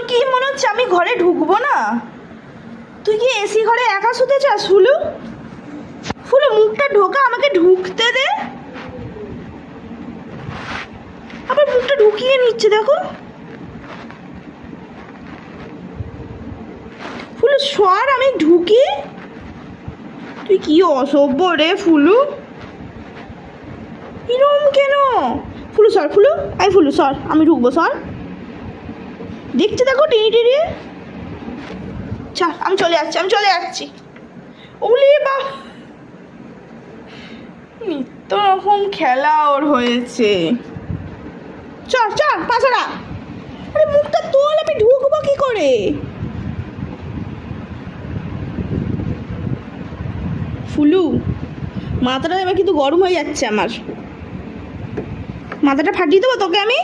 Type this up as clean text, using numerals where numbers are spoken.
কি মনে হচ্ছে আমি ঘরে ঢুকবো না? তুই কি এসি ঘরে একা শুতে চাস ফুলু? ফুলু মুখটা ঢোকা, আমাকে ঢুকতে দে। আবার মুখটা ঢুকিয়ে নিচ্ছে দেখো। ফুলু সর, আমি ঢুকি। তুই কি অসভ্য রে ফুলু, এরকম কেন? ফুলু সর, ফুলু আই ফুলু সর, আমি ঢুকবো সর। দেখছি দেখো টেনে টেনে। চল আমি চলে যাচ্ছি, আমি চলে যাচ্ছি। ওলে বা নিত্য রকম খেলা ওর হয়েছে। চল চল পাছাড়া। আরে মুখটা তোল, আমি ঢুকবো কি করে? ফুলু মাথাটা এবার কিন্তু গরম হয়ে যাচ্ছে আমার। মাথাটা ফাটিয়ে দেবো তোকে আমি।